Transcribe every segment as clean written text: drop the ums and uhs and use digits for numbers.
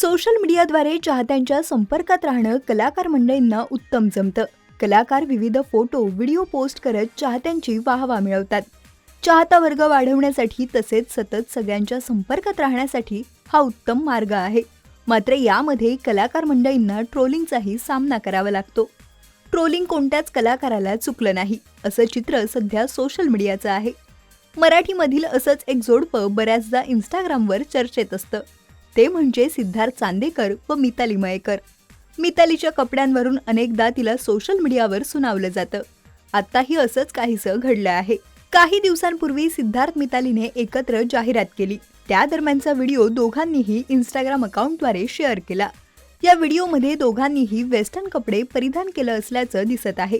Social मीडियाद्वारे चाहत्यांच्या संपर्कात राहणं कलाकार मंडळींना उत्तम जमतं. कलाकार विविध फोटो, व्हिडिओ पोस्ट करत चाहत्यांची वाहवा मिळवतात. चाहता वर्ग वाढवण्यासाठी तसेच सतत सगळ्यांच्या संपर्कात राहण्यासाठी हा उत्तम मार्ग आहे. मात्र यामध्ये कलाकार मंडळींना ट्रोलिंगचाही सामना करावा लागतो. ट्रोलिंग कोणत्याच कलाकाराला चुकलं नाही, असं चित्र सध्या सोशल मीडियाचं आहे. मराठीमधील असंच एक जोडपं बऱ्याचदा इंस्टाग्रामवर चर्चेत असतं. ते म्हणजे सिद्धार्थ चांदेकर व मिताली मयेकर. मितालीच्या कपड्यांवरून अनेकदा तिला सोशल मीडियावर सुनावलं जातं. आत्ताही असंच काहीसं घडलं आहे. काही दिवसांपूर्वी सिद्धार्थ मितालीने एकत्र जाहिरात केली. त्या दरम्यानचा व्हिडिओ दोघांनीही इंस्टाग्राम अकाउंटद्वारे शेअर केला. या व्हिडिओमध्ये दोघांनीही वेस्टर्न कपडे परिधान केलं असल्याचं दिसत आहे.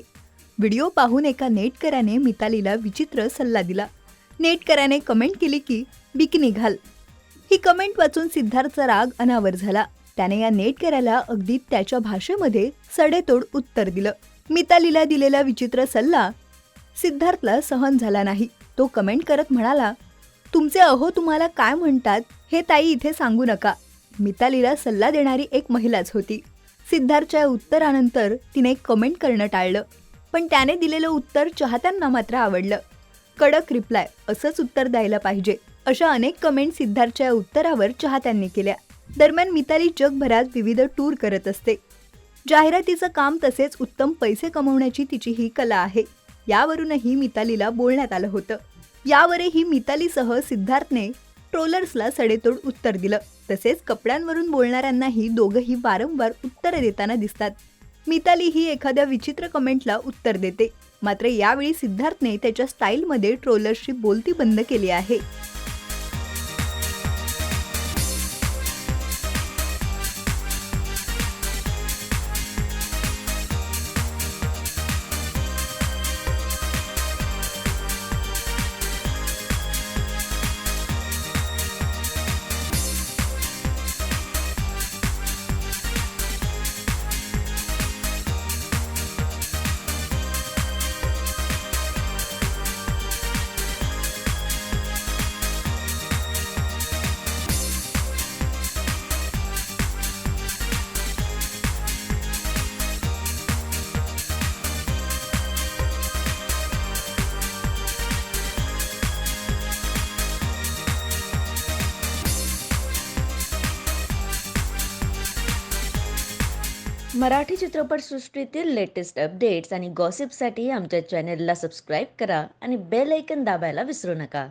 व्हिडिओ पाहून एका नेटकऱ्याने मितालीला विचित्र सल्ला दिला. नेटकऱ्याने कमेंट केली की बिकिनी घाल. ही कमेंट वाचून सिद्धार्थचा राग अनावर झाला. त्याने या नेटकऱ्याला अगदी त्याच्या भाषेमध्ये सडेतोड उत्तर दिलं. मितालीला दिलेला विचित्र सल्ला सिद्धार्थला सहन झाला नाही. तो कमेंट करत म्हणाला, तुमचे अहो तुम्हाला काय म्हणतात हे ताई इथे सांगू नका. मितालीला सल्ला देणारी एक महिलाच होती. सिद्धार्थच्या उत्तरानंतर तिने कमेंट करणं टाळलं, पण त्याने दिलेलं उत्तर चाहत्यांना मात्र आवडलं. कडक रिप्लाय, असंच उत्तर द्यायला पाहिजे, अशा अनेक कमेंट सिद्धार्थच्या उत्तरावर चाहत्यांनी केल्या. दरम्यान मिताली जगभरात विविध टूर करत असते. जाहिरातीचं काम तसेच उत्तम पैसे कमवण्याची तिची ही कला आहे. यावरूनही मितालीला बोलण्यात आलं होतं. यावरही मितालीसह सिद्धार्थने ट्रोलर्सला सडेतोड उत्तर दिलं. तसेच कपड्यांवरून बोलणाऱ्यांनाही दोघंही वारंवार उत्तरे देताना दिसतात. मिताली ही एखाद्या विचित्र कमेंटला उत्तर देते. मात्र यावेळी सिद्धार्थने त्याच्या स्टाईलमध्ये ट्रोलर्सची बोलती बंद केली आहे. मराठी चित्रपटसृष्टीतील लेटेस्ट अपडेट्स आणि गॉसिपसाठी आमच्या चॅनेलला सबस्क्राईब करा आणि बेल ऐकन दाबायला विसरू नका.